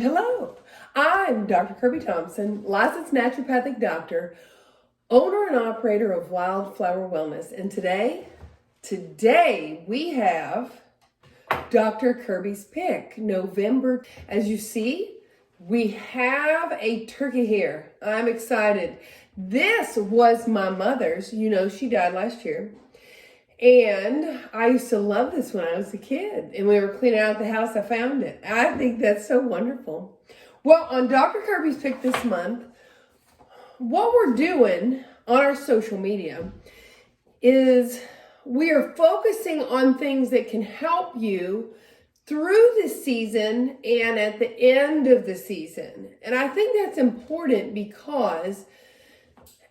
Hello, I'm Dr. Kirby Thompson, licensed naturopathic doctor, owner and operator of Wildflower Wellness. And today we have Dr. Kirby's pick, November. As you see, we have a turkey here. I'm excited. This was my mother's. You know, she died last year. And I used to love this when I was a kid. And we were cleaning out the house, I found it. I think that's so wonderful. Well, on Dr. Kirby's Pick this month, what we're doing on our social media is we are focusing on things that can help you through the season and at the end of the season. And I think that's important because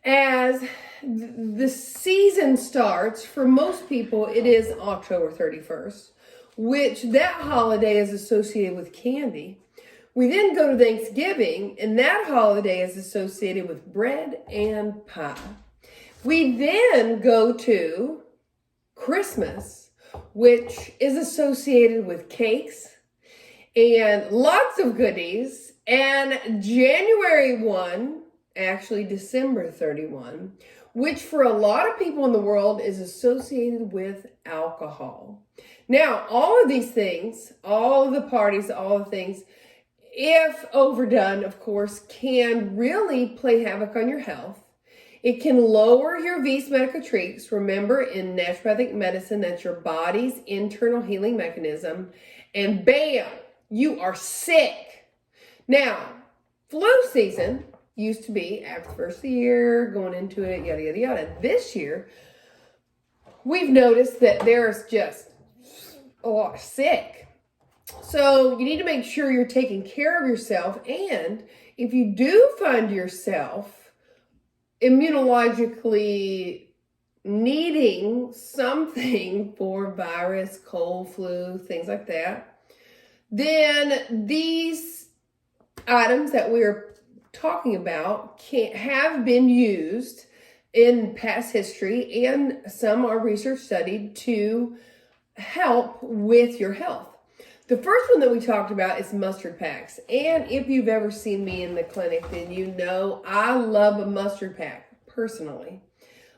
as the season starts, for most people, it is October 31st, which that holiday is associated with candy. We then go to Thanksgiving, and that holiday is associated with bread and pie. We then go to Christmas, which is associated with cakes and lots of goodies, and January 1, actually December 31, which for a lot of people in the world is associated with alcohol. Now, all of these things, all of the parties, all the things, if overdone, of course, can really play havoc on your health. It can lower your vis medicatrix. Remember, in naturopathic medicine, that's your body's internal healing mechanism. And bam, you are sick. Now, flu season used to be after the first of the year, going into it, yada, yada, yada. This year, we've noticed that there's just a lot sick. So you need to make sure you're taking care of yourself. And if you do find yourself immunologically needing something for virus, cold, flu, things like that, then these items that we're talking about have been used in past history, and some are research studied to help with your health. The first one that we talked about is mustard packs. And if you've ever seen me in the clinic, then you know I love a mustard pack personally.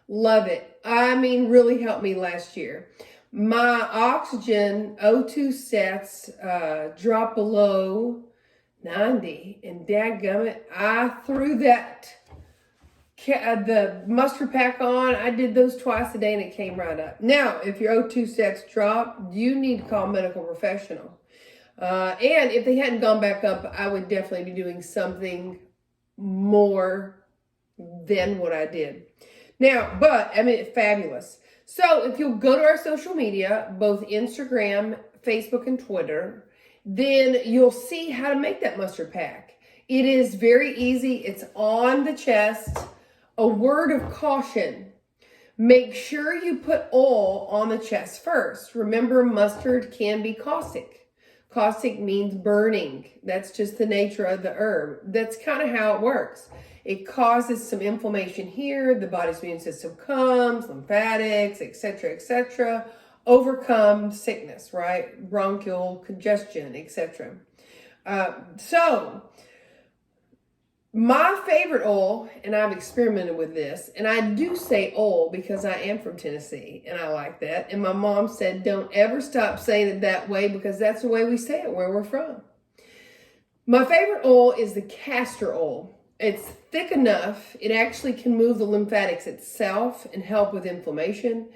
Love it. I mean, really helped me last year. My oxygen O2 sets dropped below 90, and dadgummit, I threw the mustard pack on. I did those twice a day and it came right up. Now, if your O2 sets drop, you need to call a medical professional. And if they hadn't gone back up, I would definitely be doing something more than what I did. Now, but I mean, it's fabulous. So if you'll go to our social media, both Instagram, Facebook, and Twitter, then you'll see how to make that mustard pack. It is very easy. It's on the chest. A word of caution. Make sure you put oil on the chest first. Remember, mustard can be caustic. Caustic means burning. That's just the nature of the herb. That's kind of how it works. It causes some inflammation here. The body's immune system comes, lymphatics, etc., overcome sickness, right? Bronchial congestion, etc. So my favorite oil, and I've experimented with this, and I do say oil because I am from Tennessee and I like that. And my mom said, don't ever stop saying it that way because that's the way we say it where we're from. My favorite oil is the castor oil. It's thick enough. It actually can move the lymphatics itself and help with inflammation.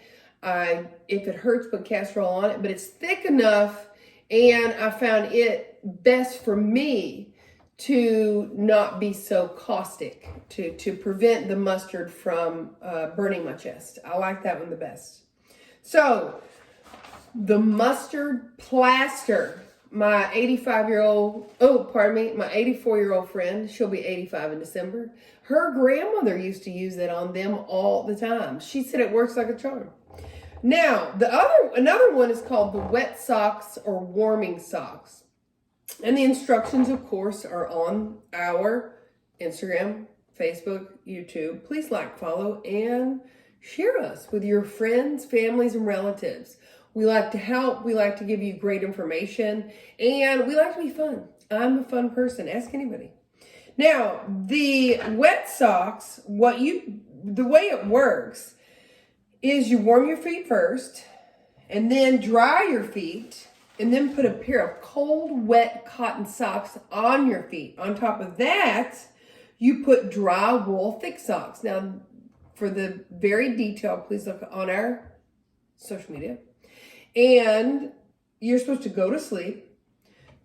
If it hurts, put castor oil on it, but it's thick enough, and I found it best for me to not be so caustic, to prevent the mustard from burning my chest. I like that one the best. So the mustard plaster, my 84-year-old friend, she'll be 85 in December. Her grandmother used to use that on them all the time. She said it works like a charm. Now, another one is called the wet socks or warming socks. And the instructions, of course, are on our Instagram, Facebook, YouTube. Please like, follow, and share us with your friends, families, and relatives. We like to help. We like to give you great information. And we like to be fun. I'm a fun person. Ask anybody. Now, the wet socks, the way it works is you warm your feet first and then dry your feet and then put a pair of cold, wet cotton socks on your feet. On top of that, you put dry wool thick socks. Now, for the very detailed, please look on our social media. And you're supposed to go to sleep.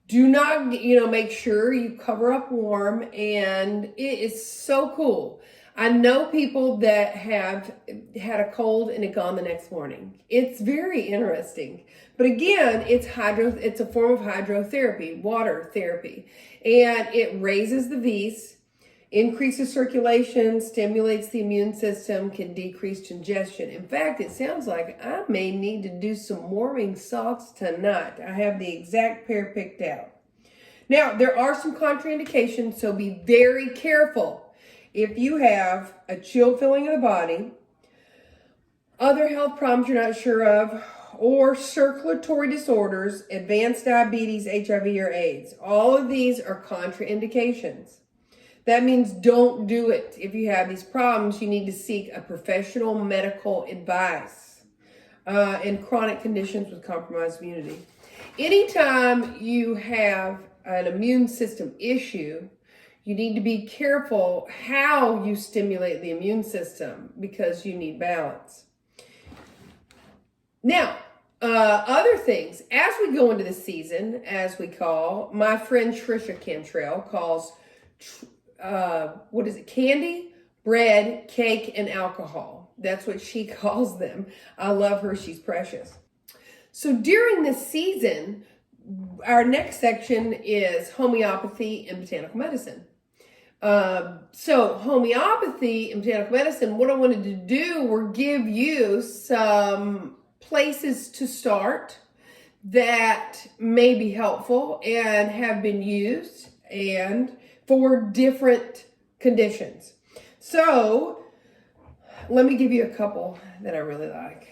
Do not, make sure you cover up warm, and it is so cool. I know people that have had a cold and it gone the next morning. It's very interesting. But again, it's a form of hydrotherapy, water therapy. And it raises the V's, increases circulation, stimulates the immune system, can decrease congestion. In fact, it sounds like I may need to do some warming socks tonight. I have the exact pair picked out. Now, there are some contraindications, so be very careful. If you have a chill feeling in the body, other health problems you're not sure of, or circulatory disorders, advanced diabetes, HIV, or AIDS, all of these are contraindications. That means don't do it. If you have these problems, you need to seek a professional medical advice in chronic conditions with compromised immunity. Anytime you have an immune system issue, you need to be careful how you stimulate the immune system because you need balance. Now, other things, as we go into the season, as we call, my friend Trisha Cantrell calls candy, bread, cake, and alcohol. That's what she calls them. I love her. She's precious. So during this season, our next section is homeopathy and botanical medicine. So homeopathy and botanical medicine, what I wanted to do were give you some places to start that may be helpful and have been used and for different conditions. So let me give you a couple that I really like.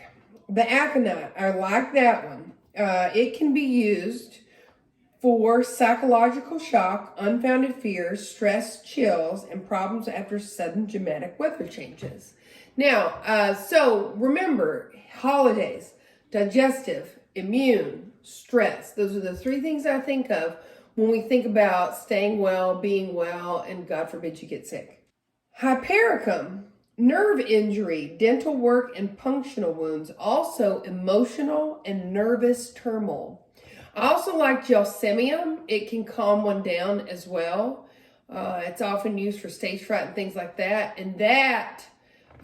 The aconite, I like that one. It can be used for psychological shock, unfounded fears, stress, chills, and problems after sudden dramatic weather changes. Now, so remember, holidays, digestive, immune, stress. Those are the three things I think of when we think about staying well, being well, and God forbid you get sick. Hypericum, nerve injury, dental work, and punctional wounds. Also emotional and nervous turmoil. I also like gelsemium. It can calm one down as well. It's often used for stage fright and things like that. And that,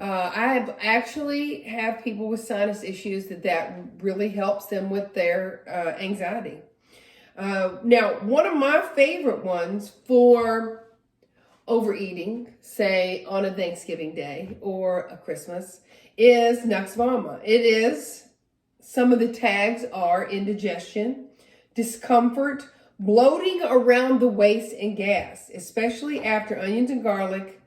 I have actually have people with sinus issues that really helps them with their anxiety. Now, one of my favorite ones for overeating, say on a Thanksgiving Day or a Christmas, is Nux Vomica. It is, some of the tags are indigestion, discomfort, bloating around the waist, and gas, especially after onions and garlic.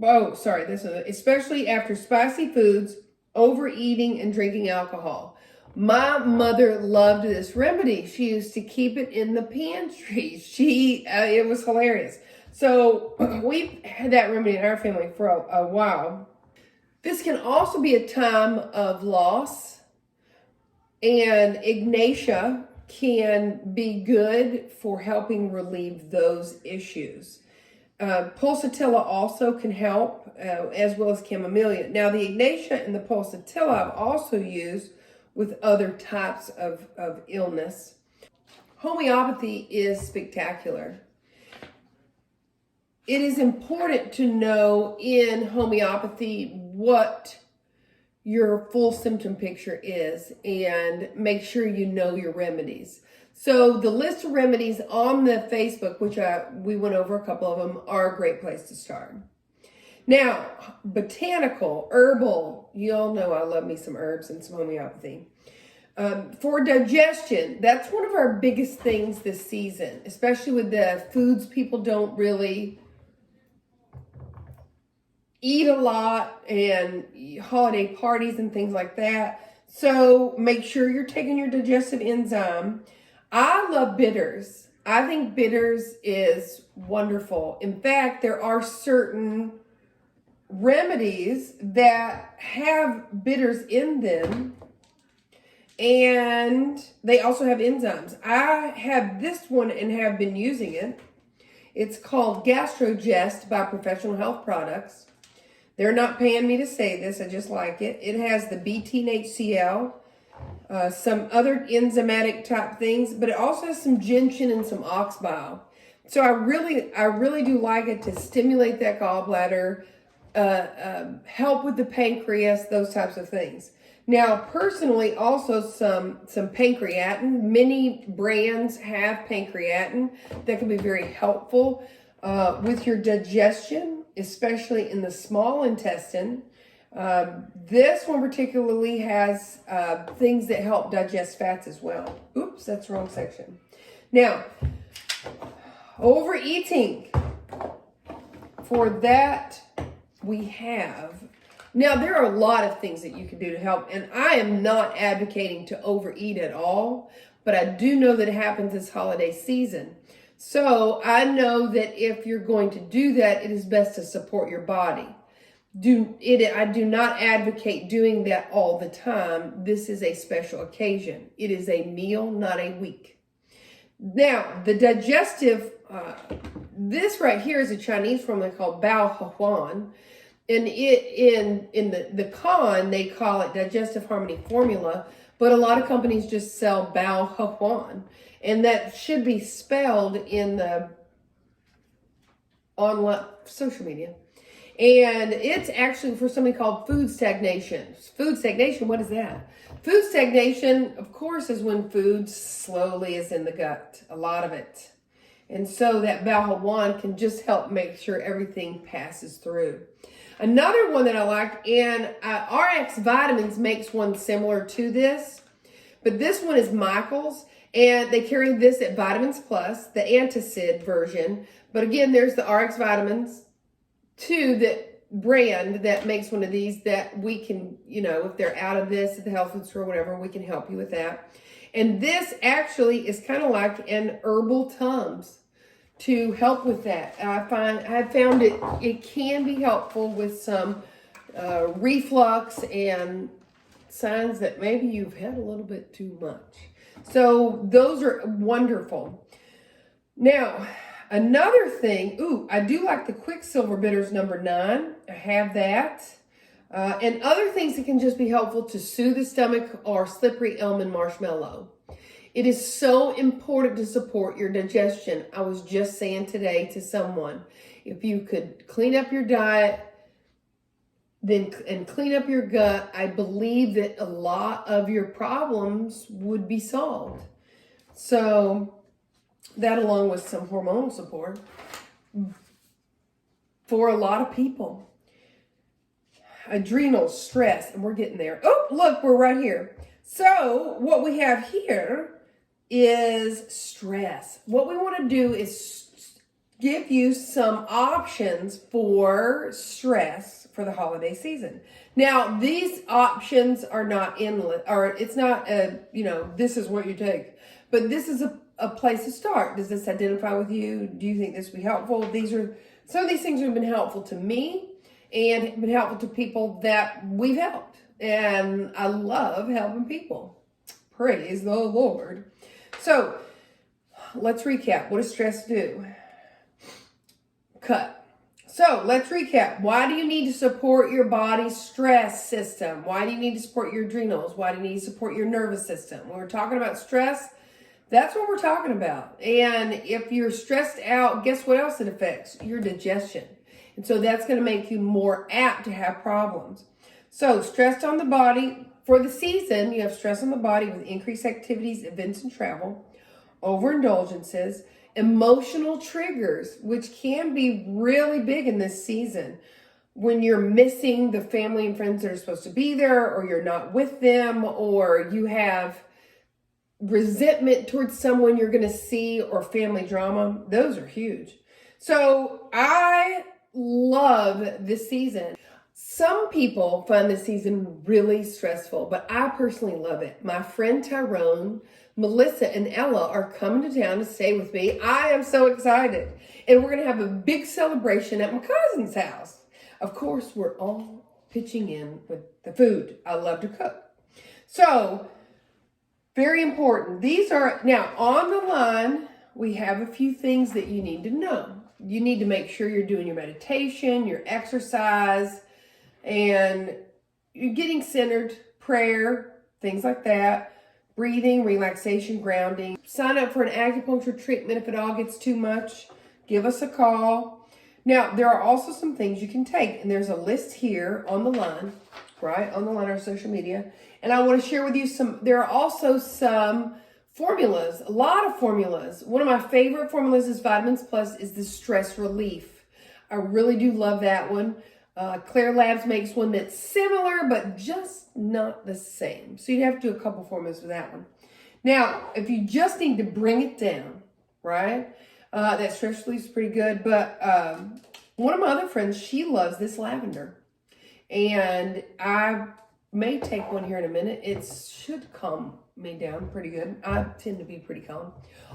Especially after spicy foods, overeating, and drinking alcohol. My mother loved this remedy. She used to keep it in the pantry. It was hilarious. So we've had that remedy in our family for a while. This can also be a time of loss, and Ignatia can be good for helping relieve those issues. Pulsatilla also can help, as well as chamomile. Now, the Ignatia and the Pulsatilla I've also used with other types of illness. Homeopathy is spectacular. It is important to know in homeopathy what your full symptom picture is and make sure you know your remedies. So the list of remedies on the Facebook, which we went over a couple of them, are a great place to start. Now, botanical, herbal, you all know I love me some herbs and some homeopathy. For digestion, that's one of our biggest things this season, especially with the foods people don't really eat a lot and holiday parties and things like that. So make sure you're taking your digestive enzyme. I love bitters. I think bitters is wonderful. In fact, there are certain remedies that have bitters in them, and they also have enzymes. I have this one and have been using it. It's called Gastrogest by Professional Health Products. They're not paying me to say this. I just like it. It has the beta-HCl, some other enzymatic type things, but it also has some gentian and some ox bile. So I really do like it to stimulate that gallbladder, help with the pancreas, those types of things. Now, personally, also some pancreatin. Many brands have pancreatin that can be very helpful with your digestion, especially in the small intestine. This one particularly has things that help digest fats as well. Oops, that's the wrong section. Now, overeating. For that, we have... Now, there are a lot of things that you can do to help, and I am not advocating to overeat at all, but I do know that it happens this holiday season. So I know that if you're going to do that, it is best to support your body. I do not advocate doing that all the time. This is a special occasion. It is a meal, not a week. Now, the digestive, this right here is a Chinese formula called Bao Huan. And in the con, they call it Digestive Harmony Formula, but a lot of companies just sell Bao Huan. And that should be spelled in the online social media. And it's actually for something called food stagnation. Food stagnation, what is that? Food stagnation, of course, is when food slowly is in the gut, a lot of it. And so that Bao Huan can just help make sure everything passes through. Another one that I like, and RX Vitamins makes one similar to this, but this one is Michael's, and they carry this at Vitamins Plus, the antacid version. But again, there's the RX Vitamins, too, that brand that makes one of these that we can, if they're out of this at the health food store or whatever, we can help you with that. And this actually is kind of like an herbal Tums to help with that. I found it can be helpful with some reflux and signs that maybe you've had a little bit too much. So those are wonderful. Now, another thing, I do like the Quicksilver Bitters number 9. I have that. And other things that can just be helpful to soothe the stomach are Slippery Elm and Marshmallow. It is so important to support your digestion. I was just saying today to someone, if you could clean up your diet and clean up your gut, I believe that a lot of your problems would be solved. So that, along with some hormonal support for a lot of people. Adrenals, stress, and we're getting there. Oh, look, we're right here. So what we have here is stress. What we want to do is give you some options for stress for the holiday season. Now, these options are not endless, or it's not this is what you take, but this is a place to start. Does this identify with you? Do you think this would be helpful? Some of these things have been helpful to me and have been helpful to people that we've helped. And I love helping people. Praise the Lord. So let's recap. What does stress do? Cut. So let's recap. Why do you need to support your body's stress system? Why do you need to support your adrenals? Why do you need to support your nervous system? When we're talking about stress, that's what we're talking about. And if you're stressed out, guess what else it affects? Your digestion. And so that's going to make you more apt to have problems. So stress on the body. For the season, you have stress on the body with increased activities, events, and travel, overindulgences, emotional triggers, which can be really big in this season. When you're missing the family and friends that are supposed to be there, or you're not with them, or you have resentment towards someone you're going to see, or family drama, those are huge. So I love this season. Some people find this season really stressful, but I personally love it. My friend Tyrone Melissa and Ella are coming to town to stay with me. I am so excited. And we're going to have a big celebration at my cousin's house. Of course, we're all pitching in with the food. I love to cook. So, very important. These are, now on the line, we have a few things that you need to know. You need to make sure you're doing your meditation, your exercise, and you're getting centered, prayer, things like that, breathing, relaxation, grounding. Sign up for an acupuncture treatment if it all gets too much. Give us a call. Now, there are also some things you can take, and there's a list here on the line, right, on the line of our social media. And I want to share with you there are also some formulas, a lot of formulas. One of my favorite formulas is Vitamins Plus is the stress relief. I really do love that one. Claire Labs makes one that's similar, but just not the same. So you'd have to do a couple formulas for that one. Now, if you just need to bring it down, right? That stress relief is pretty good. But one of my other friends, she loves this lavender. And I may take one here in a minute. It should calm me down pretty good. I tend to be pretty calm,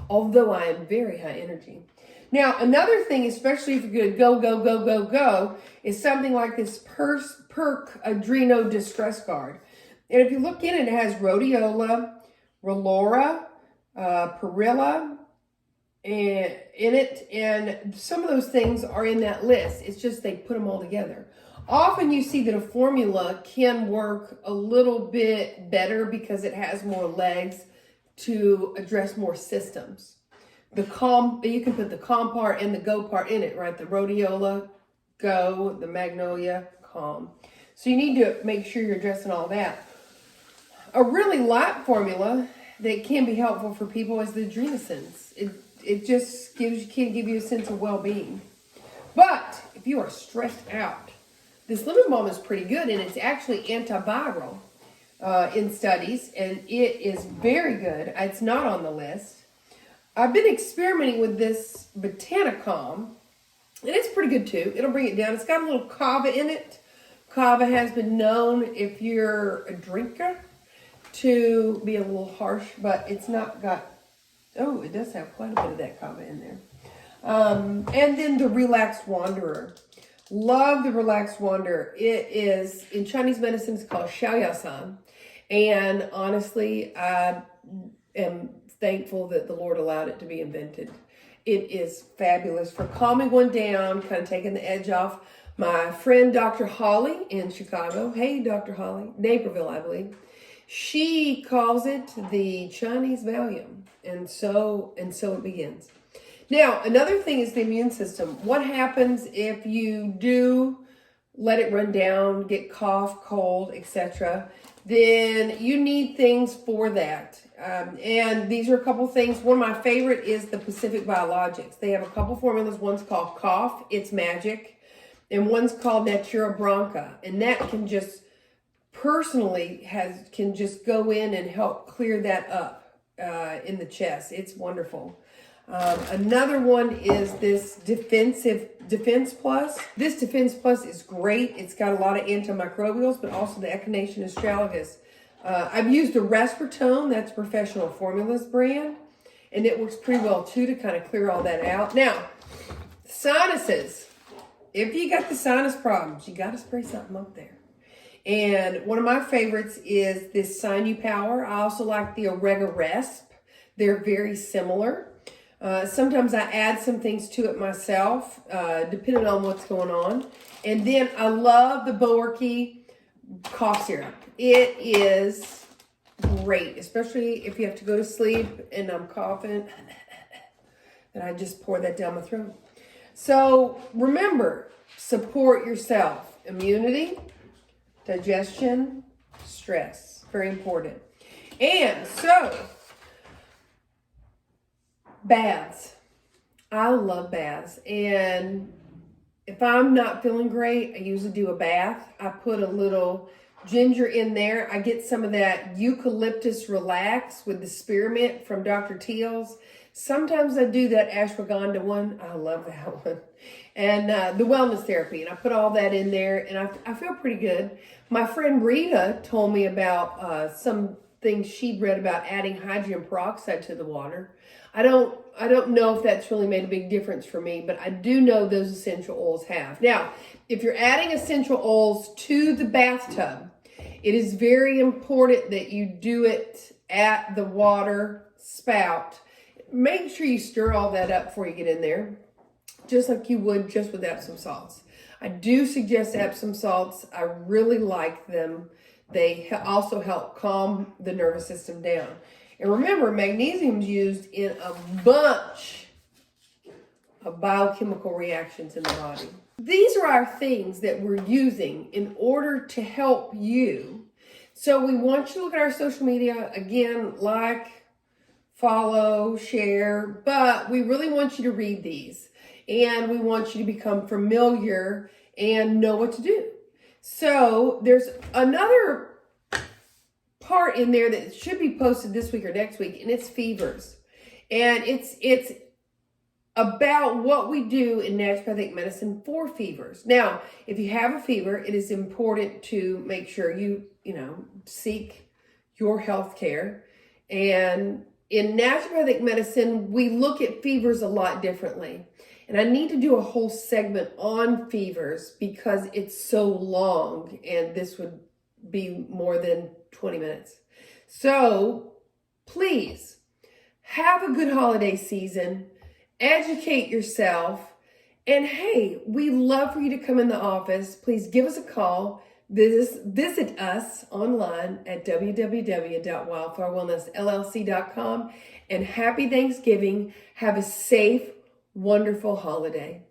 although I am very high energy. Now, another thing, especially if you're going to go, is something like this Perk Adreno Distress Guard. And if you look in it, it has rhodiola, relora, perilla, and in it, and some of those things are in that list. It's just they put them all together. Often you see that a formula can work a little bit better because it has more legs to address more systems. You can put the calm part and the go part in it, right? The rhodiola, go, the magnolia, calm. So you need to make sure you're addressing all that. A really light formula that can be helpful for people is the adrenaline. It just can give you a sense of well-being. But if you are stressed out, this lemon balm is pretty good, and it's actually antiviral in studies, and it is very good. It's not on the list. I've been experimenting with this Botanicom, and it's pretty good too. It'll bring it down. It's got a little kava in it. Kava has been known, if you're a drinker, to be a little harsh, but it's not got, oh, it does have quite a bit of that kava in there. And then the Relaxed Wanderer. Love the Relaxed Wanderer. It is, in Chinese medicine, it's called Xiaoyasan. And honestly, I am thankful that the Lord allowed it to be invented. It is fabulous for calming one down, kind of taking the edge off. My friend, Dr. Holly in Chicago, hey, Dr. Holly, Naperville, I believe, she calls it the Chinese Valium. And so it begins. Now, another thing is the immune system. What happens if you do let it run down, get cough, cold, etc.? Then you need things for that. And these are a couple things. One of my favorite is the Pacific Biologics. They have a couple formulas. One's called Cough, it's magic. And one's called Natura Bronca. And that can just personally can just go in and help clear that up in the chest. It's wonderful. Another one is this Defense Plus. This Defense Plus is great. It's got a lot of antimicrobials, but also the Echinacea astragalus. I've used a Respirtone, that's Professional Formulas brand, and it works pretty well too to kind of clear all that out. Now, sinuses. If you got the sinus problems, you got to spray something up there. And one of my favorites is this Sinupower. I also like the Orega Resp. They're very similar. Sometimes I add some things to it myself, depending on what's going on. And then I love the Boerke cough syrup. It is great, especially if you have to go to sleep and I'm coughing. And I just pour that down my throat. So remember, support yourself. Immunity, digestion, stress. Very important. And so, baths. I love baths. And if I'm not feeling great, I usually do a bath. I put a little ginger in there. I get some of that eucalyptus relax with the spearmint from Dr. Teal's. Sometimes I do that ashwagandha one. I love that one. And the wellness therapy. And I put all that in there and I feel pretty good. My friend Rita told me about some things she'd read about adding hydrogen peroxide to the water. I don't know if that's really made a big difference for me, but I do know those essential oils have. Now, if you're adding essential oils to the bathtub, it is very important that you do it at the water spout. Make sure you stir all that up before you get in there, just like you would just with Epsom salts. I do suggest Epsom salts. I really like them. They also help calm the nervous system down. And remember, magnesium is used in a bunch of biochemical reactions in the body. These are our things that we're using in order to help you. So we want you to look at our social media. Again, like, follow, share, but we really want you to read these. And we want you to become familiar and know what to do. So there's another part in there that should be posted this week or next week, and it's fevers. And it's about what we do in naturopathic medicine for fevers. Now, if you have a fever, it is important to make sure you seek your health care. And in naturopathic medicine, we look at fevers a lot differently. And I need to do a whole segment on fevers because it's so long, and this would be more than 20 minutes. So please have a good holiday season, educate yourself, and hey, we love for you to come in the office. Please give us a call. Visit us online at www.wildflowernessllc.com, and happy Thanksgiving. Have a safe, wonderful holiday.